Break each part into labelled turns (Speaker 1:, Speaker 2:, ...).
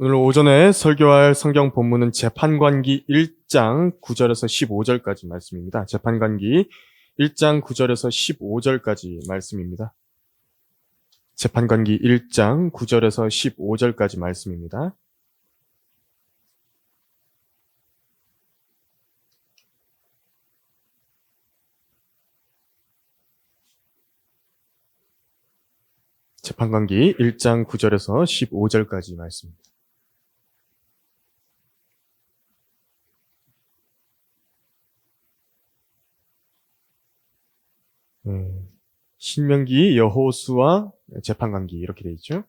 Speaker 1: 오늘 오전에 설교할 성경 본문은 재판관기 1장 9절에서 15절까지 말씀입니다. 재판관기 1장 9절에서 15절까지 말씀입니다. 재판관기 1장 9절에서 15절까지 말씀입니다. 재판관기 1장 9절에서 15절까지 말씀입니다. 신명기, 여호수아, 재판관기 이렇게 되어 있죠.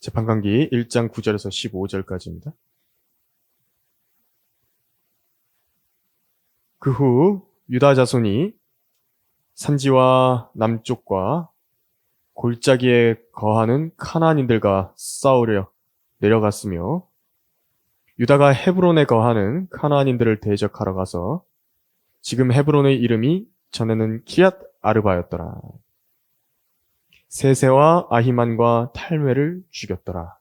Speaker 1: 재판관기 1장 9절에서 15절까지입니다. 그 후 유다 자손이 산지와 남쪽과 골짜기에 거하는 카나안인들과 싸우려 내려갔으며 유다가 헤브론에 거하는 카나안인들을 대적하러 가서 지금 헤브론의 이름이 전에는 키앗 아르바였더라. 세세와 아히만과 탈메를 죽였더라.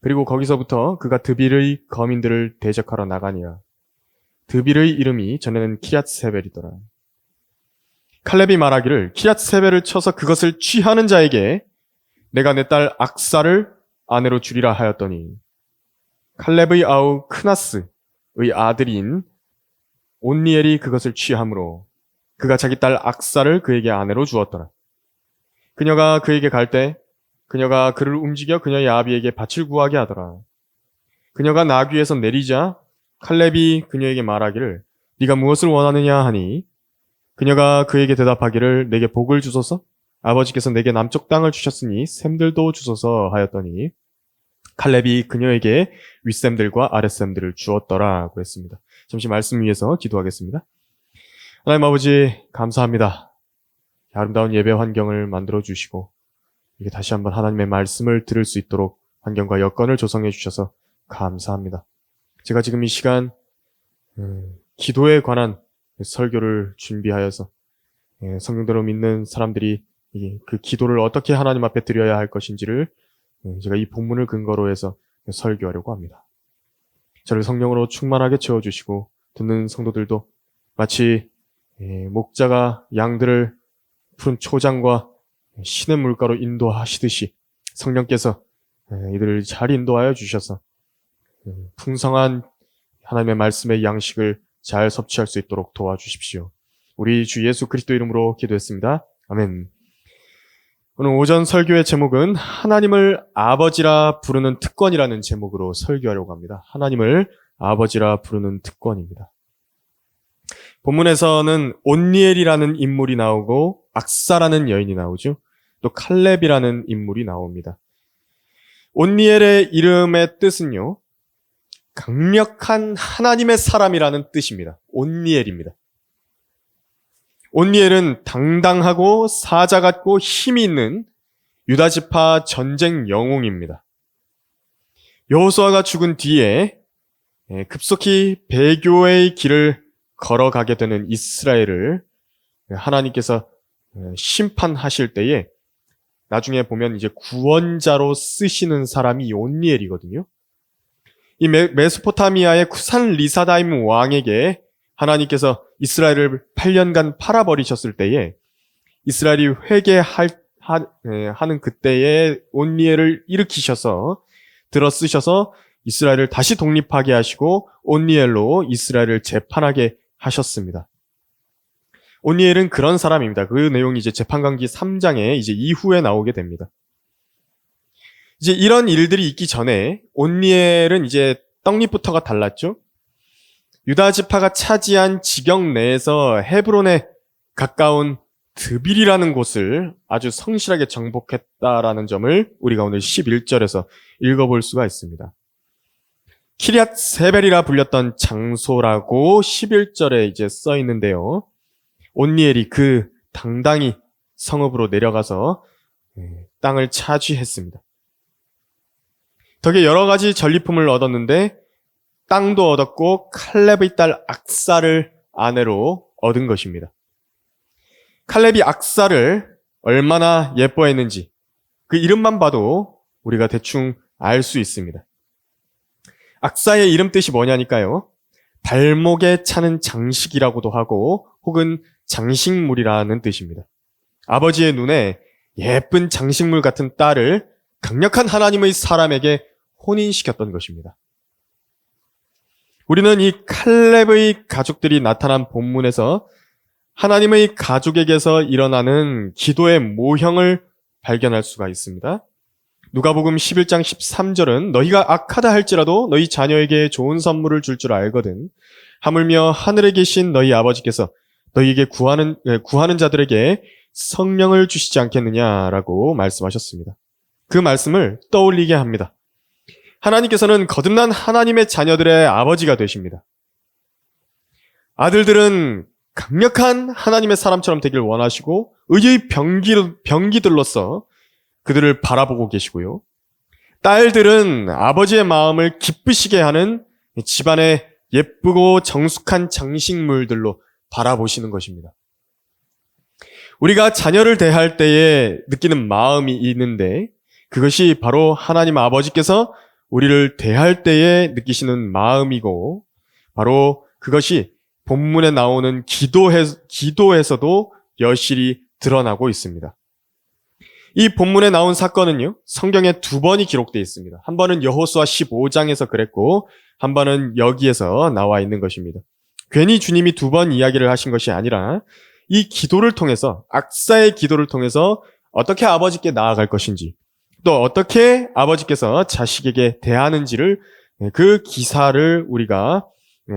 Speaker 1: 그리고 거기서부터 그가 드빌의 거민들을 대적하러 나가니라. 드빌의 이름이 전에는 키앗 세벨이더라. 칼렙이 말하기를 키앗 세벨을 쳐서 그것을 취하는 자에게 내가 내 딸 악사를 아내로 주리라 하였더니 칼렙의 아우 크나스의 아들인 온니엘이 그것을 취함으로 그가 자기 딸 악사를 그에게 아내로 주었더라. 그녀가 그에게 갈 때 그녀가 그를 움직여 그녀의 아비에게 밭을 구하게 하더라. 그녀가 나귀에서 내리자 칼렙이 그녀에게 말하기를 네가 무엇을 원하느냐 하니 그녀가 그에게 대답하기를 내게 복을 주소서 아버지께서 내게 남쪽 땅을 주셨으니 샘들도 주소서 하였더니 칼렙이 그녀에게 윗샘들과 아랫샘들을 주었더라고 했습니다. 잠시 말씀 위해서 기도하겠습니다. 하나님 아버지 감사합니다. 아름다운 예배 환경을 만들어 주시고 이게 다시 한번 하나님의 말씀을 들을 수 있도록 환경과 여건을 조성해 주셔서 감사합니다. 제가 지금 이 시간 기도에 관한 설교를 준비하여서 성경대로 믿는 사람들이 그 기도를 어떻게 하나님 앞에 드려야 할 것인지를 제가 이 본문을 근거로 해서 설교하려고 합니다. 저를 성령으로 충만하게 채워주시고 듣는 성도들도 마치 목자가 양들을 푸른 초장과 신의 물가로 인도하시듯이 성령께서 이들을 잘 인도하여 주셔서 풍성한 하나님의 말씀의 양식을 잘 섭취할 수 있도록 도와주십시오. 우리 주 예수 그리스도 이름으로 기도했습니다. 아멘. 오늘 오전 설교의 제목은 하나님을 아버지라 부르는 특권이라는 제목으로 설교하려고 합니다. 하나님을 아버지라 부르는 특권입니다. 본문에서는 온니엘이라는 인물이 나오고 악사라는 여인이 나오죠. 또 칼렙이라는 인물이 나옵니다. 온니엘의 이름의 뜻은요, 강력한 하나님의 사람이라는 뜻입니다. 온니엘입니다. 온니엘은 당당하고 사자 같고 힘이 있는 유다 지파 전쟁 영웅입니다. 여호수아가 죽은 뒤에 급속히 배교의 길을 걸어가게 되는 이스라엘을 하나님께서 심판하실 때에 나중에 보면 이제 구원자로 쓰시는 사람이 이 온니엘이거든요. 이 메소포타미아의 쿠산 리사다임 왕에게 하나님께서 이스라엘을 8년간 팔아버리셨을 때에 이스라엘이 회개하는 그때에 온니엘을 일으키셔서 들어쓰셔서 이스라엘을 다시 독립하게 하시고 온니엘로 이스라엘을 재판하게 하셨습니다. 온니엘은 그런 사람입니다. 그 내용이 이제 재판관기 3장에 이제 이후에 나오게 됩니다. 이제 이런 일들이 있기 전에 온니엘은 이제 떡잎부터가 달랐죠. 유다 지파가 차지한 지경 내에서 헤브론에 가까운 드빌이라는 곳을 아주 성실하게 정복했다라는 점을 우리가 오늘 11절에서 읽어볼 수가 있습니다. 키리앗 세벨이라 불렸던 장소라고 11절에 이제 써 있는데요. 온니엘이 그 당당히 성읍으로 내려가서 땅을 차지했습니다. 덕에 여러 가지 전리품을 얻었는데 땅도 얻었고 칼렙의 딸 악사를 아내로 얻은 것입니다. 칼렙이 악사를 얼마나 예뻐했는지 그 이름만 봐도 우리가 대충 알 수 있습니다. 악사의 이름 뜻이 뭐냐니까요. 발목에 차는 장식이라고도 하고 혹은 장식물이라는 뜻입니다. 아버지의 눈에 예쁜 장식물 같은 딸을 강력한 하나님의 사람에게 혼인시켰던 것입니다. 우리는 이 칼렙의 가족들이 나타난 본문에서 하나님의 가족에게서 일어나는 기도의 모형을 발견할 수가 있습니다. 누가복음 11장 13절은 너희가 악하다 할지라도 너희 자녀에게 좋은 선물을 줄 줄 알거든 하물며 하늘에 계신 너희 아버지께서 너희에게 구하는 자들에게 성령을 주시지 않겠느냐라고 말씀하셨습니다. 그 말씀을 떠올리게 합니다. 하나님께서는 거듭난 하나님의 자녀들의 아버지가 되십니다. 아들들은 강력한 하나님의 사람처럼 되길 원하시고 의의 병기들로서 그들을 바라보고 계시고요. 딸들은 아버지의 마음을 기쁘시게 하는 집안의 예쁘고 정숙한 장식물들로 바라보시는 것입니다. 우리가 자녀를 대할 때에 느끼는 마음이 있는데 그것이 바로 하나님 아버지께서 우리를 대할 때에 느끼시는 마음이고 바로 그것이 본문에 나오는 기도에서도 여실히 드러나고 있습니다. 이 본문에 나온 사건은요, 성경에 2번이 기록되어 있습니다. 한 번은 여호수아 15장에서 그랬고, 한 번은 여기에서 나와 있는 것입니다. 괜히 주님이 2번 이야기를 하신 것이 아니라, 이 기도를 통해서, 악사의 기도를 통해서 어떻게 아버지께 나아갈 것인지, 또 어떻게 아버지께서 자식에게 대하는지를 그 기사를 우리가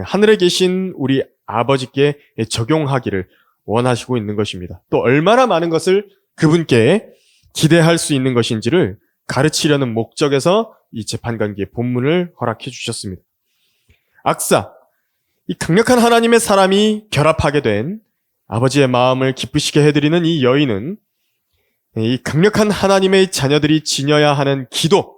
Speaker 1: 하늘에 계신 우리 아버지께 적용하기를 원하시고 있는 것입니다. 또 얼마나 많은 것을 그분께 기대할 수 있는 것인지를 가르치려는 목적에서 이 재판관기의 본문을 허락해 주셨습니다. 악사, 이 강력한 하나님의 사람이 결합하게 된 아버지의 마음을 기쁘시게 해드리는 이 여인은 이 강력한 하나님의 자녀들이 지녀야 하는 기도,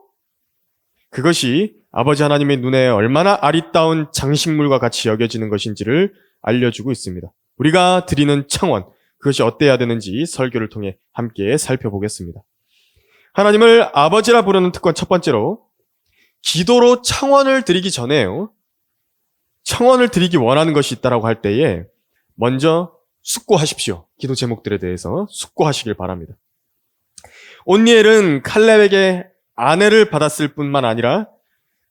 Speaker 1: 그것이 아버지 하나님의 눈에 얼마나 아리따운 장식물과 같이 여겨지는 것인지를 알려주고 있습니다. 우리가 드리는 청원, 그것이 어때야 되는지 설교를 통해 함께 살펴보겠습니다. 하나님을 아버지라 부르는 특권 첫 번째로, 기도로 청원을 드리기 전에요, 청원을 드리기 원하는 것이 있다고 할 때에 먼저 숙고하십시오. 기도 제목들에 대해서 숙고하시길 바랍니다. 온니엘은 칼렙에게 아내를 받았을 뿐만 아니라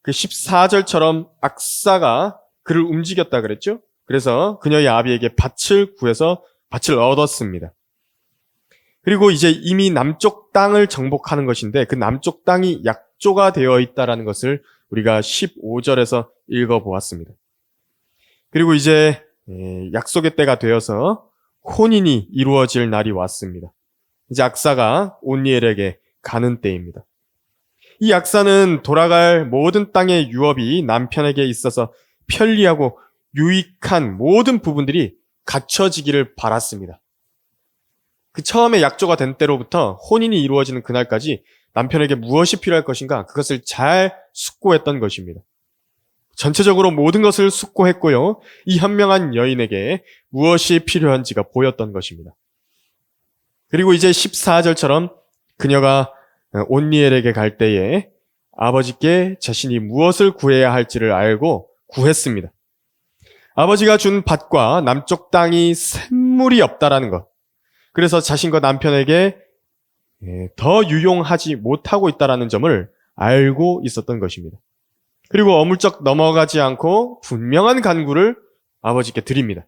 Speaker 1: 그 14절처럼 악사가 그를 움직였다 그랬죠? 그래서 그녀의 아비에게 밭을 구해서 밭을 얻었습니다. 그리고 이제 이미 남쪽 땅을 정복하는 것인데 그 남쪽 땅이 약조가 되어 있다는 것을 우리가 15절에서 읽어보았습니다. 그리고 이제 약속의 때가 되어서 혼인이 이루어질 날이 왔습니다. 이제 악사가 온니엘에게 가는 때입니다. 이 악사는 돌아갈 모든 땅의 유업이 남편에게 있어서 편리하고 유익한 모든 부분들이 갖춰지기를 바랐습니다. 그 처음에 약조가 된 때로부터 혼인이 이루어지는 그날까지 남편에게 무엇이 필요할 것인가, 그것을 잘 숙고했던 것입니다. 전체적으로 모든 것을 숙고했고요. 이 현명한 여인에게 무엇이 필요한지가 보였던 것입니다. 그리고 이제 14절처럼 그녀가 온니엘에게 갈 때에 아버지께 자신이 무엇을 구해야 할지를 알고 구했습니다. 아버지가 준 밭과 남쪽 땅이 샘물이 없다라는 것. 그래서 자신과 남편에게 더 유용하지 못하고 있다라는 점을 알고 있었던 것입니다. 그리고 어물쩍 넘어가지 않고 분명한 간구를 아버지께 드립니다.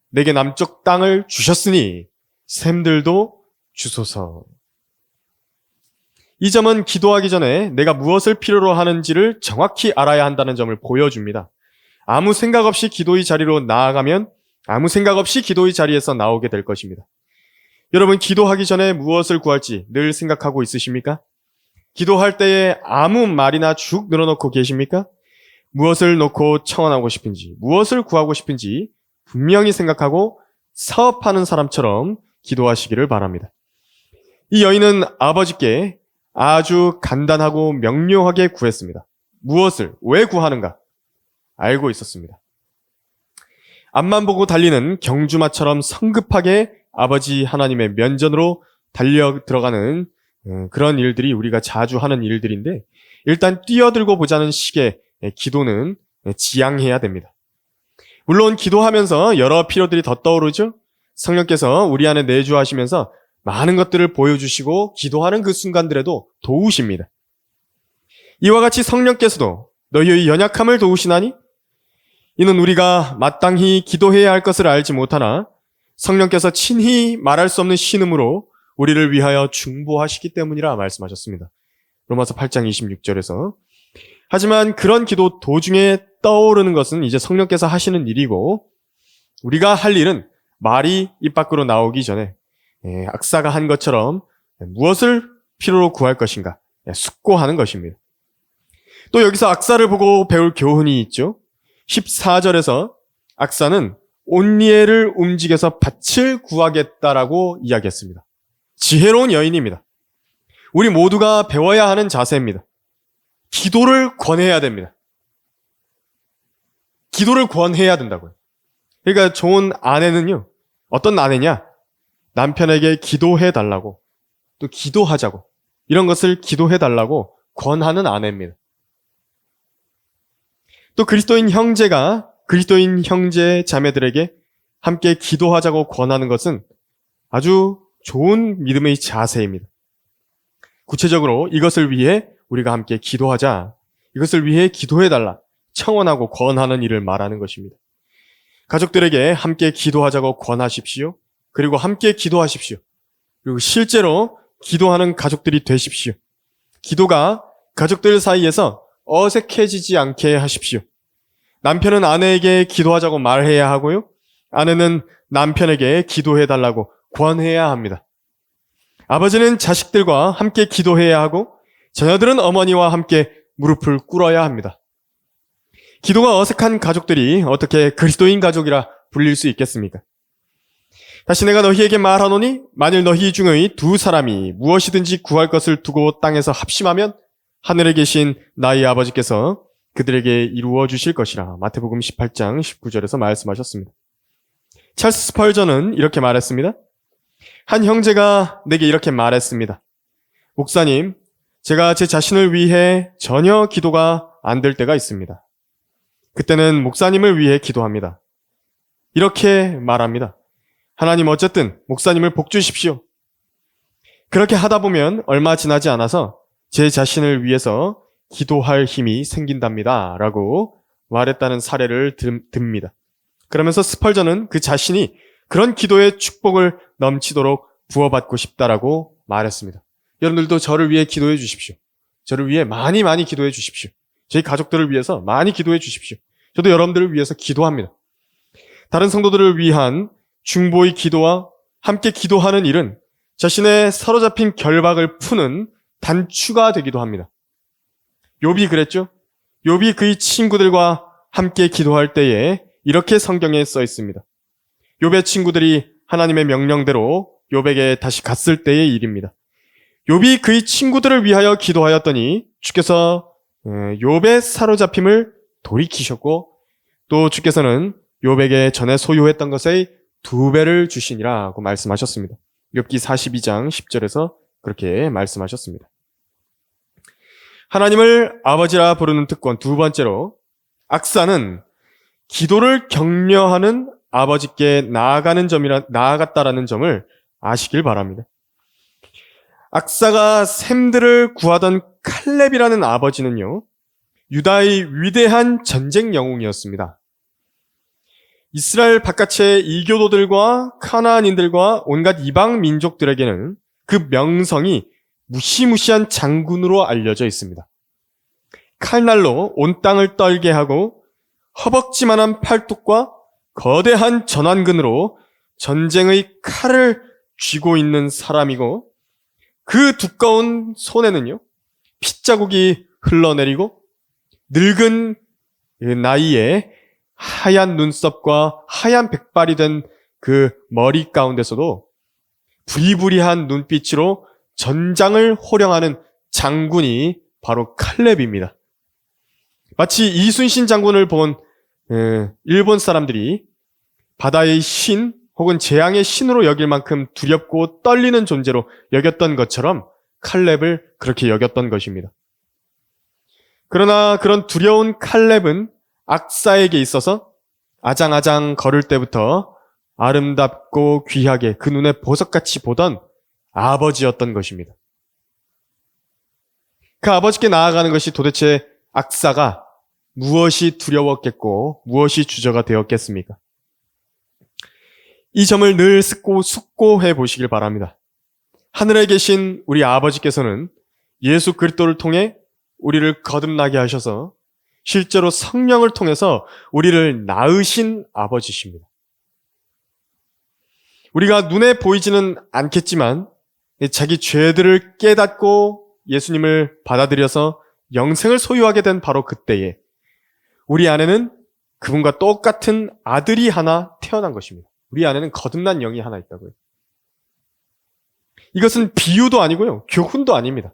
Speaker 1: 내게 남쪽 땅을 주셨으니 샘들도 주소서. 이 점은 기도하기 전에 내가 무엇을 필요로 하는지를 정확히 알아야 한다는 점을 보여줍니다. 아무 생각 없이 기도의 자리로 나아가면 아무 생각 없이 기도의 자리에서 나오게 될 것입니다. 여러분, 기도하기 전에 무엇을 구할지 늘 생각하고 있으십니까? 기도할 때에 아무 말이나 쭉 늘어놓고 계십니까? 무엇을 놓고 청원하고 싶은지, 무엇을 구하고 싶은지 분명히 생각하고 사업하는 사람처럼 기도하시기를 바랍니다. 이 여인은 아버지께 아주 간단하고 명료하게 구했습니다. 무엇을, 왜 구하는가? 알고 있었습니다. 앞만 보고 달리는 경주마처럼 성급하게 아버지 하나님의 면전으로 달려 들어가는 그런 일들이 우리가 자주 하는 일들인데 일단 뛰어들고 보자는 식의 기도는 지양해야 됩니다. 물론 기도하면서 여러 필요들이 더 떠오르죠. 성령께서 우리 안에 내주하시면서 많은 것들을 보여주시고 기도하는 그 순간들에도 도우십니다. 이와 같이 성령께서도 너희의 연약함을 도우시나니 이는 우리가 마땅히 기도해야 할 것을 알지 못하나 성령께서 친히 말할 수 없는 신음으로 우리를 위하여 중보하시기 때문이라 말씀하셨습니다. 로마서 8장 26절에서. 하지만 그런 기도 도중에 떠오르는 것은 이제 성령께서 하시는 일이고 우리가 할 일은 말이 입 밖으로 나오기 전에 악사가 한 것처럼 무엇을 필요로 구할 것인가 숙고하는 것입니다. 또 여기서 악사를 보고 배울 교훈이 있죠. 14절에서 악사는 온니엘을 움직여서 밭을 구하겠다라고 이야기했습니다. 지혜로운 여인입니다. 우리 모두가 배워야 하는 자세입니다. 기도를 권해야 됩니다. 기도를 권해야 된다고요. 그러니까 좋은 아내는요, 어떤 아내냐? 남편에게 기도해 달라고, 또 기도하자고, 이런 것을 기도해 달라고 권하는 아내입니다. 또 그리스도인 형제가 그리스도인 형제 자매들에게 함께 기도하자고 권하는 것은 아주 좋은 믿음의 자세입니다. 구체적으로 이것을 위해 우리가 함께 기도하자, 이것을 위해 기도해달라, 청원하고 권하는 일을 말하는 것입니다. 가족들에게 함께 기도하자고 권하십시오. 그리고 함께 기도하십시오. 그리고 실제로 기도하는 가족들이 되십시오. 기도가 가족들 사이에서 어색해지지 않게 하십시오. 남편은 아내에게 기도하자고 말해야 하고요. 아내는 남편에게 기도해달라고 권해야 합니다. 아버지는 자식들과 함께 기도해야 하고 자녀들은 어머니와 함께 무릎을 꿇어야 합니다. 기도가 어색한 가족들이 어떻게 그리스도인 가족이라 불릴 수 있겠습니까? 다시 내가 너희에게 말하노니 만일 너희 중의 두 사람이 무엇이든지 구할 것을 두고 땅에서 합심하면 하늘에 계신 나의 아버지께서 그들에게 이루어 주실 것이라. 마태복음 18장 19절에서 말씀하셨습니다. 찰스 스펄전은 이렇게 말했습니다. 한 형제가 내게 이렇게 말했습니다. 목사님, 제가 제 자신을 위해 전혀 기도가 안 될 때가 있습니다. 그때는 목사님을 위해 기도합니다. 이렇게 말합니다. 하나님 어쨌든 목사님을 복 주십시오. 그렇게 하다 보면 얼마 지나지 않아서 제 자신을 위해서 기도할 힘이 생긴답니다. 라고 말했다는 사례를 듭니다. 그러면서 스펄전은 그 자신이 그런 기도의 축복을 넘치도록 부어받고 싶다라고 말했습니다. 여러분들도 저를 위해 기도해 주십시오. 저를 위해 많이 기도해 주십시오. 저희 가족들을 위해서 많이 기도해 주십시오. 저도 여러분들을 위해서 기도합니다. 다른 성도들을 위한 중보의 기도와 함께 기도하는 일은 자신의 사로잡힌 결박을 푸는 단추가 되기도 합니다. 욥이 그랬죠? 욥이 그의 친구들과 함께 기도할 때에 이렇게 성경에 써 있습니다. 욥의 친구들이 하나님의 명령대로 욥에게 다시 갔을 때의 일입니다. 욥이 그의 친구들을 위하여 기도하였더니 주께서 욥의 사로잡힘을 돌이키셨고 또 주께서는 욥에게 전에 소유했던 것의 2배를 주시니라고 말씀하셨습니다. 욥기 42장 10절에서 그렇게 말씀하셨습니다. 하나님을 아버지라 부르는 특권 두 번째로 악사는 기도를 격려하는 아버지께 나아갔다라는 점을 아시길 바랍니다. 악사가 샘들을 구하던 칼렙이라는 아버지는요, 유다의 위대한 전쟁 영웅이었습니다. 이스라엘 바깥의 이교도들과 카나안인들과 온갖 이방 민족들에게는 그 명성이 무시무시한 장군으로 알려져 있습니다. 칼날로 온 땅을 떨게 하고 허벅지만한 팔뚝과 거대한 전완근으로 전쟁의 칼을 쥐고 있는 사람이고 그 두꺼운 손에는요, 핏자국이 흘러내리고 늙은 나이에 하얀 눈썹과 하얀 백발이 된 그 머리 가운데서도 부리부리한 눈빛으로 전장을 호령하는 장군이 바로 칼렙입니다. 마치 이순신 장군을 본 일본 사람들이 바다의 신 혹은 재앙의 신으로 여길 만큼 두렵고 떨리는 존재로 여겼던 것처럼 칼렙을 그렇게 여겼던 것입니다. 그러나 그런 두려운 칼렙은 악사에게 있어서 아장아장 걸을 때부터 아름답고 귀하게 그 눈에 보석같이 보던 아버지였던 것입니다. 그 아버지께 나아가는 것이 도대체 악사가 무엇이 두려웠겠고 무엇이 주저가 되었겠습니까? 이 점을 늘 숙고해 보시길 바랍니다. 하늘에 계신 우리 아버지께서는 예수 그리스도를 통해 우리를 거듭나게 하셔서 실제로 성령을 통해서 우리를 낳으신 아버지십니다. 우리가 눈에 보이지는 않겠지만 자기 죄들을 깨닫고 예수님을 받아들여서 영생을 소유하게 된 바로 그때에 우리 안에는 그분과 똑같은 아들이 하나 태어난 것입니다. 우리 안에는 거듭난 영이 하나 있다고요. 이것은 비유도 아니고요. 교훈도 아닙니다.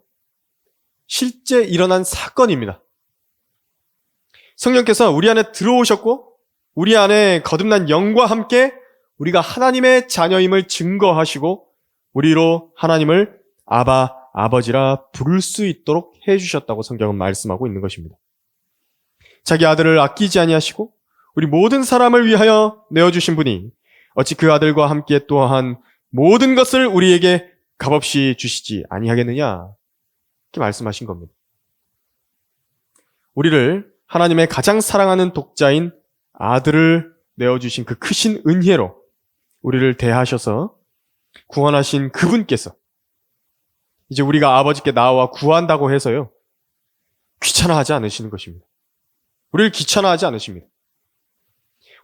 Speaker 1: 실제 일어난 사건입니다. 성령께서 우리 안에 들어오셨고 우리 안에 거듭난 영과 함께 우리가 하나님의 자녀임을 증거하시고 우리로 하나님을 아바, 아버지라 부를 수 있도록 해주셨다고 성경은 말씀하고 있는 것입니다. 자기 아들을 아끼지 아니하시고 우리 모든 사람을 위하여 내어주신 분이 어찌 그 아들과 함께 또한 모든 것을 우리에게 값없이 주시지 아니하겠느냐 이렇게 말씀하신 겁니다. 우리를 하나님의 가장 사랑하는 독자인 아들을 내어주신 그 크신 은혜로 우리를 대하셔서 구원하신 그분께서 이제 우리가 아버지께 나와 구한다고 해서요 귀찮아하지 않으시는 것입니다. 우리를 귀찮아하지 않으십니다.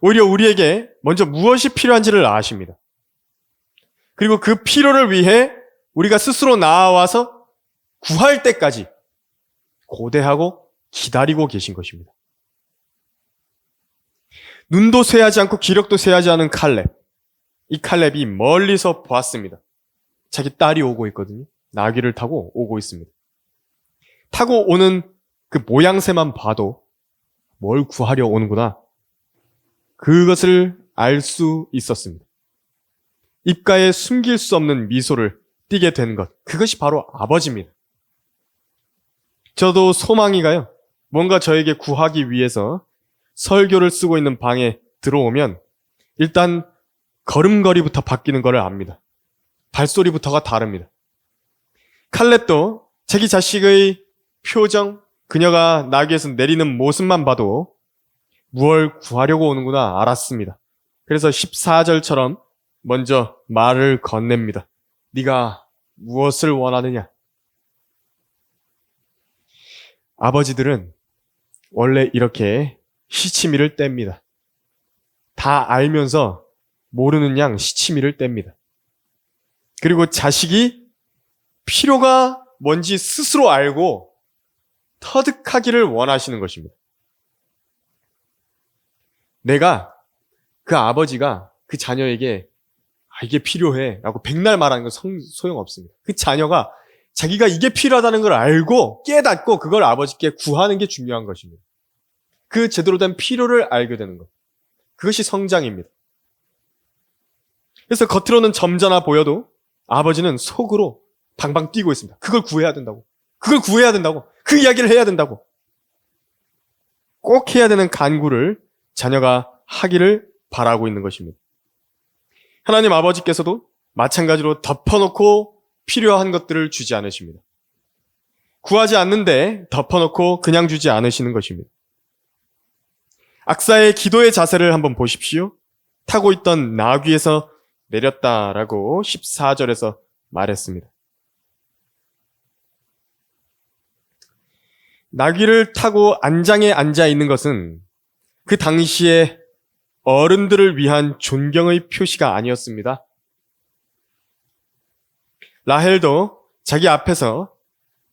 Speaker 1: 오히려 우리에게 먼저 무엇이 필요한지를 아십니다. 그리고 그 필요를 위해 우리가 스스로 나아와서 구할 때까지 고대하고 기다리고 계신 것입니다. 눈도 쇠하지 않고 기력도 쇠하지 않은 칼렙. 이 칼렙이 멀리서 보았습니다. 자기 딸이 오고 있거든요. 나귀를 타고 오고 있습니다. 타고 오는 그 모양새만 봐도 뭘 구하려 오는구나. 그것을 알 수 있었습니다. 입가에 숨길 수 없는 미소를 띠게 된 것. 그것이 바로 아버지입니다. 저도 소망이가요. 뭔가 저에게 구하기 위해서 설교를 쓰고 있는 방에 들어오면 일단 걸음걸이부터 바뀌는 것을 압니다. 발소리부터가 다릅니다. 칼렙도 자기 자식의 표정, 그녀가 나귀에서 내리는 모습만 봐도 무엇을 구하려고 오는구나 알았습니다. 그래서 14절처럼 먼저 말을 건넵니다. 네가 무엇을 원하느냐? 아버지들은 원래 이렇게 시치미를 뗍니다. 다 알면서 모르는 양 시치미를 뗍니다. 그리고 자식이 필요가 뭔지 스스로 알고 터득하기를 원하시는 것입니다. 내가 그 아버지가 그 자녀에게 이게 필요해 라고 백날 말하는 건 소용없습니다. 그 자녀가 자기가 이게 필요하다는 걸 알고 깨닫고 그걸 아버지께 구하는 게 중요한 것입니다. 그 제대로 된 필요를 알게 되는 것. 그것이 성장입니다. 그래서 겉으로는 점잖아 보여도 아버지는 속으로 방방 뛰고 있습니다. 그걸 구해야 된다고. 그걸 구해야 된다고. 그 이야기를 해야 된다고. 꼭 해야 되는 간구를 자녀가 하기를 바라고 있는 것입니다. 하나님 아버지께서도 마찬가지로 덮어놓고 필요한 것들을 주지 않으십니다. 구하지 않는데 덮어놓고 그냥 주지 않으시는 것입니다. 악사의 기도의 자세를 한번 보십시오. 타고 있던 나귀에서 내렸다라고 14절에서 말했습니다. 나귀를 타고 안장에 앉아 있는 것은 그 당시에 어른들을 위한 존경의 표시가 아니었습니다. 라헬도 자기 앞에서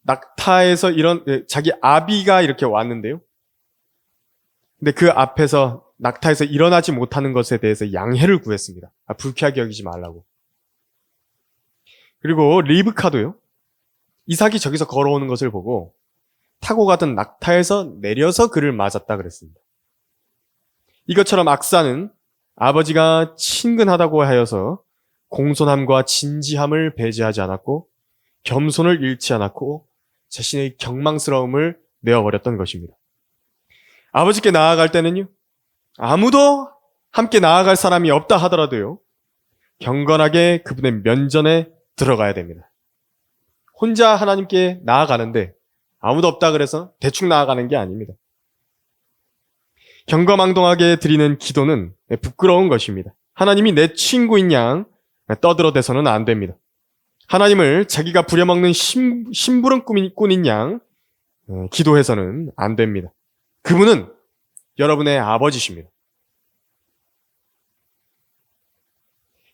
Speaker 1: 낙타에서 자기 아비가 이렇게 왔는데요. 근데 그 앞에서 낙타에서 일어나지 못하는 것에 대해서 양해를 구했습니다. 불쾌하게 여기지 말라고. 그리고 리브카도요. 이삭이 저기서 걸어오는 것을 보고 타고 가던 낙타에서 내려서 그를 맞았다 그랬습니다. 이것처럼 악사는 아버지가 친근하다고 하여서 공손함과 진지함을 배제하지 않았고 겸손을 잃지 않았고 자신의 경망스러움을 내어버렸던 것입니다. 아버지께 나아갈 때는요, 아무도 함께 나아갈 사람이 없다 하더라도요, 경건하게 그분의 면전에 들어가야 됩니다. 혼자 하나님께 나아가는데 아무도 없다 그래서 대충 나아가는 게 아닙니다. 경거망동하게 드리는 기도는 부끄러운 것입니다. 하나님이 내 친구인 양 떠들어대서는 안 됩니다. 하나님을 자기가 부려먹는 심부름꾼인 양 기도해서는 안 됩니다. 그분은 여러분의 아버지십니다.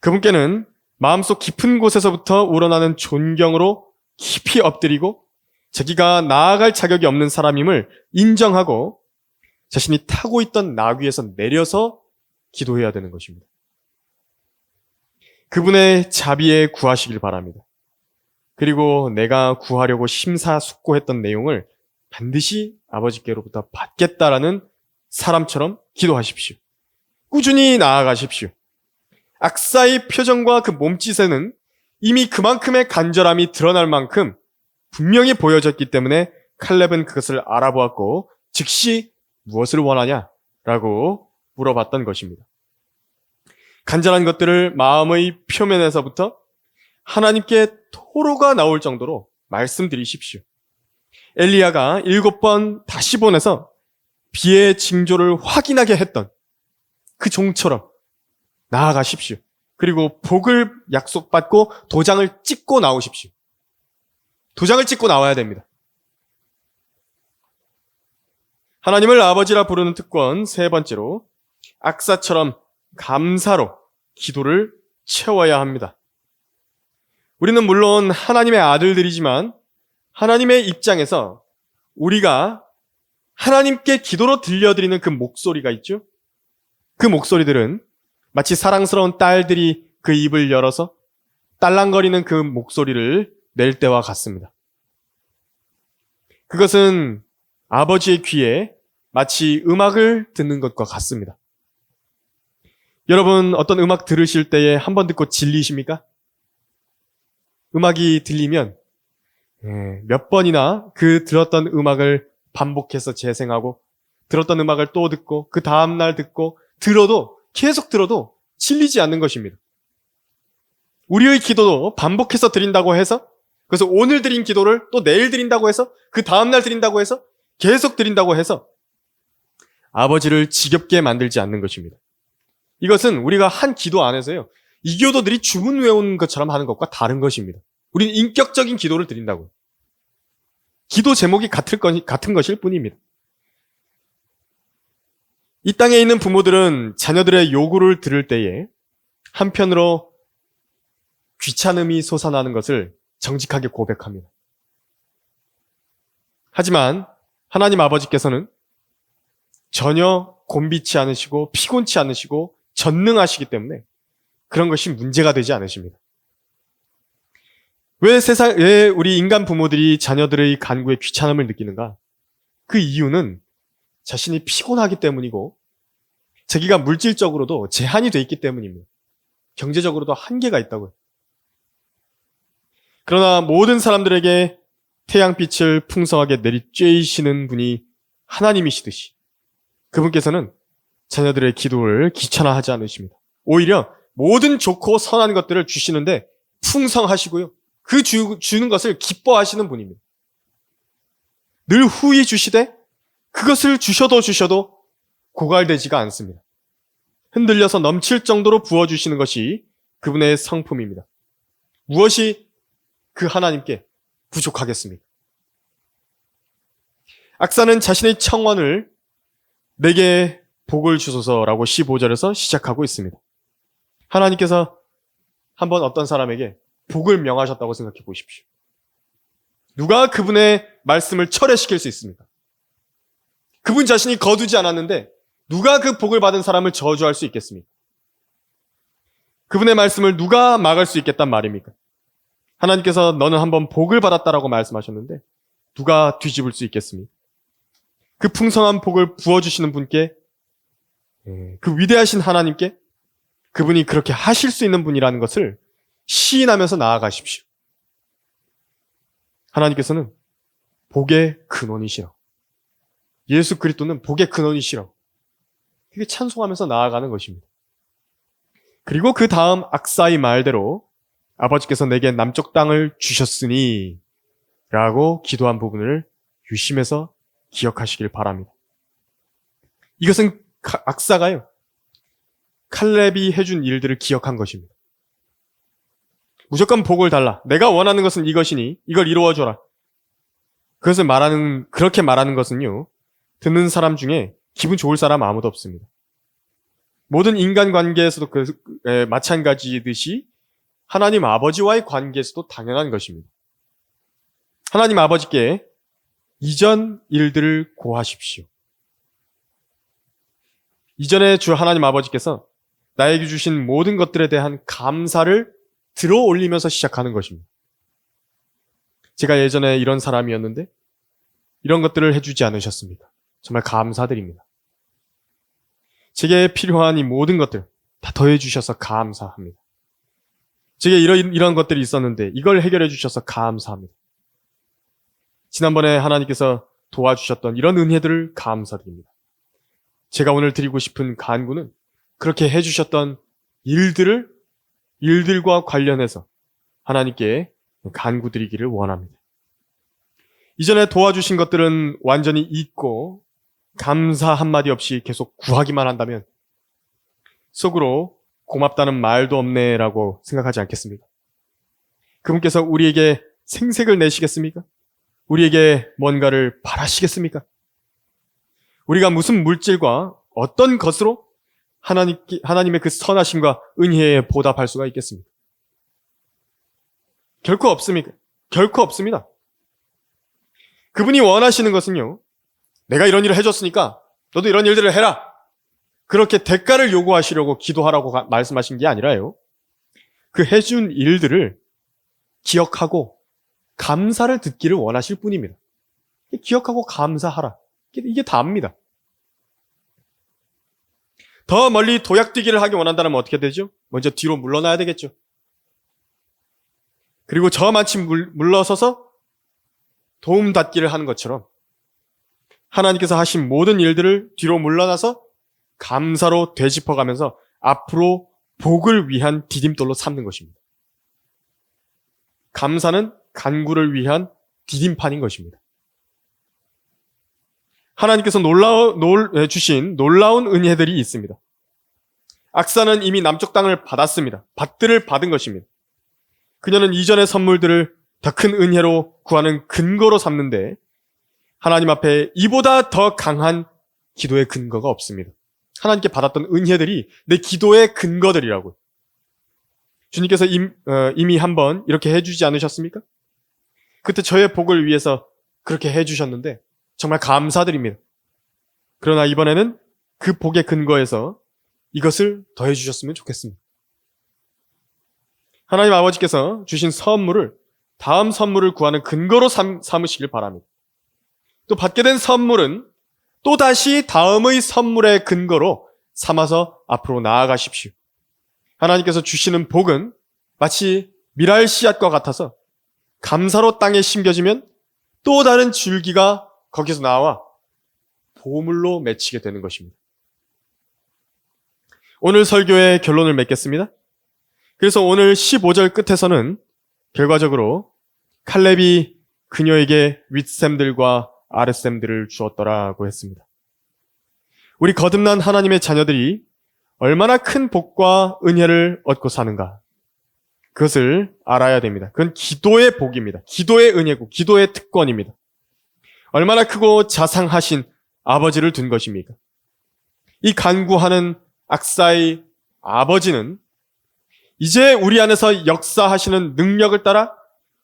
Speaker 1: 그분께는 마음속 깊은 곳에서부터 우러나는 존경으로 깊이 엎드리고 자기가 나아갈 자격이 없는 사람임을 인정하고 자신이 타고 있던 나귀에서 내려서 기도해야 되는 것입니다. 그분의 자비에 구하시길 바랍니다. 그리고 내가 구하려고 심사숙고했던 내용을 반드시 아버지께로부터 받겠다라는 사람처럼 기도하십시오. 꾸준히 나아가십시오. 악사의 표정과 그 몸짓에는 이미 그만큼의 간절함이 드러날 만큼 분명히 보여졌기 때문에 칼렙은 그것을 알아보았고 즉시 무엇을 원하냐라고 물어봤던 것입니다. 간절한 것들을 마음의 표면에서부터 하나님께 토로가 나올 정도로 말씀드리십시오. 엘리야가 7번 다시 보내서 비의 징조를 확인하게 했던 그 종처럼 나아가십시오. 그리고 복을 약속받고 도장을 찍고 나오십시오. 도장을 찍고 나와야 됩니다. 하나님을 아버지라 부르는 특권 세 번째로 악사처럼 감사로 기도를 채워야 합니다. 우리는 물론 하나님의 아들들이지만 하나님의 입장에서 우리가 하나님께 기도로 들려드리는 그 목소리가 있죠. 그 목소리들은 마치 사랑스러운 딸들이 그 입을 열어서 딸랑거리는 그 목소리를 낼 때와 같습니다. 그것은 아버지의 귀에 마치 음악을 듣는 것과 같습니다. 여러분, 어떤 음악 들으실 때에 한 번 듣고 질리십니까? 음악이 들리면 몇 번이나 그 들었던 음악을 반복해서 재생하고 들었던 음악을 또 듣고 그 다음날 듣고 계속 들어도 질리지 않는 것입니다. 우리의 기도도 반복해서 드린다고 해서 그래서 오늘 드린 기도를 또 내일 드린다고 해서 그 다음날 드린다고 해서 계속 드린다고 해서 아버지를 지겹게 만들지 않는 것입니다. 이것은 우리가 한 기도 안에서요, 이교도들이 주문 외우는 것처럼 하는 것과 다른 것입니다. 우리는 인격적인 기도를 드린다고요. 기도 제목이 같은 것일 뿐입니다. 이 땅에 있는 부모들은 자녀들의 요구를 들을 때에 한편으로 귀찮음이 솟아나는 것을 정직하게 고백합니다. 하지만 하나님 아버지께서는 전혀 곤비치 않으시고 피곤치 않으시고 전능하시기 때문에 그런 것이 문제가 되지 않으십니다. 왜 우리 인간 부모들이 자녀들의 간구에 귀찮음을 느끼는가? 그 이유는 자신이 피곤하기 때문이고 자기가 물질적으로도 제한이 돼 있기 때문입니다. 경제적으로도 한계가 있다고요. 그러나 모든 사람들에게 태양빛을 풍성하게 내리쬐시는 분이 하나님이시듯이 그분께서는 자녀들의 기도를 귀찮아하지 않으십니다. 오히려 모든 좋고 선한 것들을 주시는데 풍성하시고요. 그 주는 것을 기뻐하시는 분입니다. 늘 후히 주시되 그것을 주셔도 고갈되지가 않습니다. 흔들려서 넘칠 정도로 부어주시는 것이 그분의 성품입니다. 무엇이 그 하나님께 부족하겠습니까? 악사는 자신의 청원을 내게 복을 주소서라고 15절에서 시작하고 있습니다. 하나님께서 한번 어떤 사람에게 복을 명하셨다고 생각해 보십시오. 누가 그분의 말씀을 철회시킬 수 있습니까? 그분 자신이 거두지 않았는데 누가 그 복을 받은 사람을 저주할 수 있겠습니까? 그분의 말씀을 누가 막을 수 있겠단 말입니까? 하나님께서 너는 한번 복을 받았다라고 말씀하셨는데 누가 뒤집을 수 있겠습니까? 그 풍성한 복을 부어주시는 분께, 그 위대하신 하나님께 그분이 그렇게 하실 수 있는 분이라는 것을 시인하면서 나아가십시오. 하나님께서는 복의 근원이시라고. 예수 그리스도는 복의 근원이시라고. 그게 찬송하면서 나아가는 것입니다. 그리고 그 다음 악사의 말대로 아버지께서 내게 남쪽 땅을 주셨으니 라고 기도한 부분을 유심해서 기억하시길 바랍니다. 이것은 악사가요, 칼렙이 해준 일들을 기억한 것입니다. 무조건 복을 달라. 내가 원하는 것은 이것이니 이걸 이루어줘라. 그렇게 말하는 것은요, 듣는 사람 중에 기분 좋을 사람 아무도 없습니다. 모든 인간관계에서도 마찬가지듯이 하나님 아버지와의 관계에서도 당연한 것입니다. 하나님 아버지께 이전 일들을 고하십시오. 이전에 주 하나님 아버지께서 나에게 주신 모든 것들에 대한 감사를 들어 올리면서 시작하는 것입니다. 제가 예전에 이런 사람이었는데 이런 것들을 해주지 않으셨습니까? 정말 감사드립니다. 제게 필요한 이 모든 것들 다 더해 주셔서 감사합니다. 제게 이런 것들이 있었는데 이걸 해결해 주셔서 감사합니다. 지난번에 하나님께서 도와주셨던 이런 은혜들을 감사드립니다. 제가 오늘 드리고 싶은 간구는 그렇게 해주셨던 일들과 관련해서 하나님께 간구드리기를 원합니다. 이전에 도와주신 것들은 완전히 잊고 감사 한마디 없이 계속 구하기만 한다면 속으로 고맙다는 말도 없네라고 생각하지 않겠습니까? 그분께서 우리에게 생색을 내시겠습니까? 우리에게 뭔가를 바라시겠습니까? 우리가 무슨 물질과 어떤 것으로 하나님의 그 선하심과 은혜에 보답할 수가 있겠습니까? 결코 없습니까? 결코 없습니다. 그분이 원하시는 것은요, 내가 이런 일을 해줬으니까 너도 이런 일들을 해라. 그렇게 대가를 요구하시려고 기도하라고 말씀하신 게 아니라요, 그 해준 일들을 기억하고 감사를 듣기를 원하실 뿐입니다. 기억하고 감사하라. 이게 다입니다. 더 멀리 도약뛰기를 하기 원한다면 어떻게 되죠? 먼저 뒤로 물러나야 되겠죠. 그리고 저만치 물러서서 도움닫기를 하는 것처럼 하나님께서 하신 모든 일들을 뒤로 물러나서 감사로 되짚어가면서 앞으로 복을 위한 디딤돌로 삼는 것입니다. 감사는 간구를 위한 디딤판인 것입니다. 하나님께서 주신 놀라운 은혜들이 있습니다. 악사는 이미 남쪽 땅을 받았습니다. 받들을 받은 것입니다. 그녀는 이전의 선물들을 더 큰 은혜로 구하는 근거로 삼는데 하나님 앞에 이보다 더 강한 기도의 근거가 없습니다. 하나님께 받았던 은혜들이 내 기도의 근거들이라고요. 주님께서 이미 한번 이렇게 해주지 않으셨습니까? 그때 저의 복을 위해서 그렇게 해주셨는데 정말 감사드립니다. 그러나 이번에는 그 복의 근거에서 이것을 더해 주셨으면 좋겠습니다. 하나님 아버지께서 주신 선물을 다음 선물을 구하는 근거로 삼으시길 바랍니다. 또 받게 된 선물은 또다시 다음의 선물의 근거로 삼아서 앞으로 나아가십시오. 하나님께서 주시는 복은 마치 미랄 씨앗과 같아서 감사로 땅에 심겨지면 또 다른 줄기가 거기서 나와 보물로 맺히게 되는 것입니다. 오늘 설교의 결론을 맺겠습니다. 그래서 오늘 15절 끝에서는 결과적으로 칼렙이 그녀에게 윗샘들과 아랫샘들을 주었더라고 했습니다. 우리 거듭난 하나님의 자녀들이 얼마나 큰 복과 은혜를 얻고 사는가, 그것을 알아야 됩니다. 그건 기도의 복입니다. 기도의 은혜고 기도의 특권입니다. 얼마나 크고 자상하신 아버지를 둔 것입니까? 이 간구하는 악사의 아버지는 이제 우리 안에서 역사하시는 능력을 따라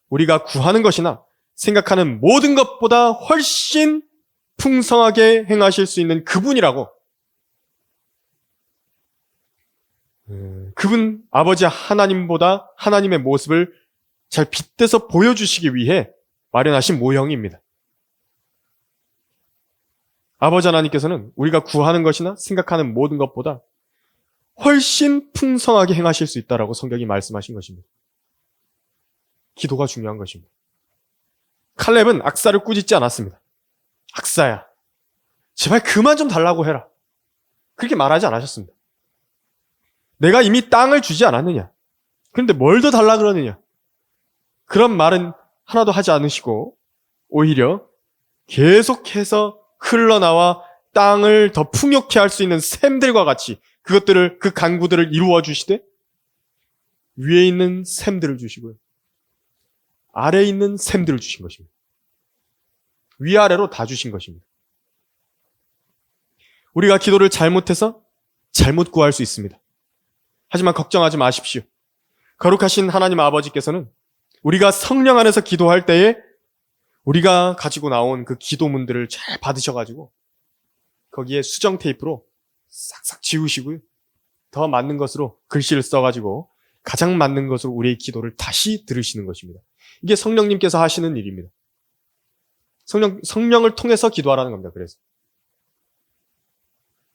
Speaker 1: 우리가 구하는 것이나 생각하는 모든 것보다 훨씬 풍성하게 행하실 수 있는 그분이라고, 그분 아버지 하나님보다 하나님의 모습을 잘 빗대서 보여주시기 위해 마련하신 모형입니다. 아버지 하나님께서는 우리가 구하는 것이나 생각하는 모든 것보다 훨씬 풍성하게 행하실 수 있다라고 성경이 말씀하신 것입니다. 기도가 중요한 것입니다. 칼렙은 악사를 꾸짖지 않았습니다. 악사야, 제발 그만 좀 달라고 해라. 그렇게 말하지 않으셨습니다. 내가 이미 땅을 주지 않았느냐? 그런데 뭘 더 달라 그러느냐? 그런 말은 하나도 하지 않으시고 오히려 계속해서 흘러나와 땅을 더 풍요케 할 수 있는 샘들과 같이 그 간구들을 이루어 주시되 위에 있는 샘들을 주시고요. 아래에 있는 샘들을 주신 것입니다. 위아래로 다 주신 것입니다. 우리가 기도를 잘못해서 잘못 구할 수 있습니다. 하지만 걱정하지 마십시오. 거룩하신 하나님 아버지께서는 우리가 성령 안에서 기도할 때에 우리가 가지고 나온 그 기도문들을 잘 받으셔가지고 거기에 수정 테이프로 싹싹 지우시고요. 더 맞는 것으로 글씨를 써가지고 가장 맞는 것으로 우리의 기도를 다시 들으시는 것입니다. 이게 성령님께서 하시는 일입니다. 성령을 통해서 기도하라는 겁니다. 그래서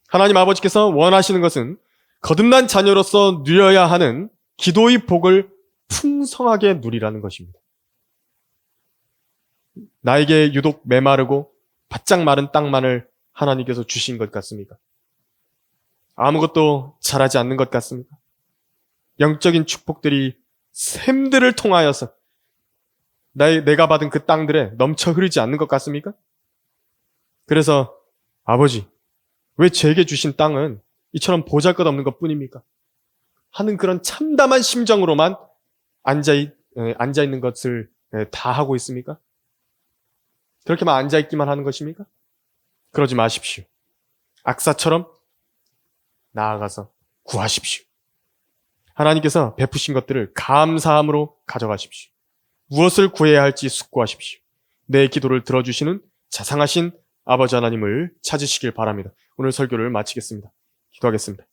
Speaker 1: 하나님 아버지께서 원하시는 것은 거듭난 자녀로서 누려야 하는 기도의 복을 풍성하게 누리라는 것입니다. 나에게 유독 메마르고 바짝 마른 땅만을 하나님께서 주신 것 같습니까? 아무것도 잘하지 않는 것 같습니까? 영적인 축복들이 샘들을 통하여서 내가 받은 그 땅들에 넘쳐 흐르지 않는 것 같습니까? 그래서 아버지, 왜 제게 주신 땅은 이처럼 보잘것없는 것 뿐입니까? 하는 그런 참담한 심정으로만 앉아있는 것을 다 하고 있습니까? 그렇게만 앉아있기만 하는 것입니까? 그러지 마십시오. 악사처럼 나아가서 구하십시오. 하나님께서 베푸신 것들을 감사함으로 가져가십시오. 무엇을 구해야 할지 숙고하십시오. 내 기도를 들어주시는 자상하신 아버지 하나님을 찾으시길 바랍니다. 오늘 설교를 마치겠습니다. 기도하겠습니다.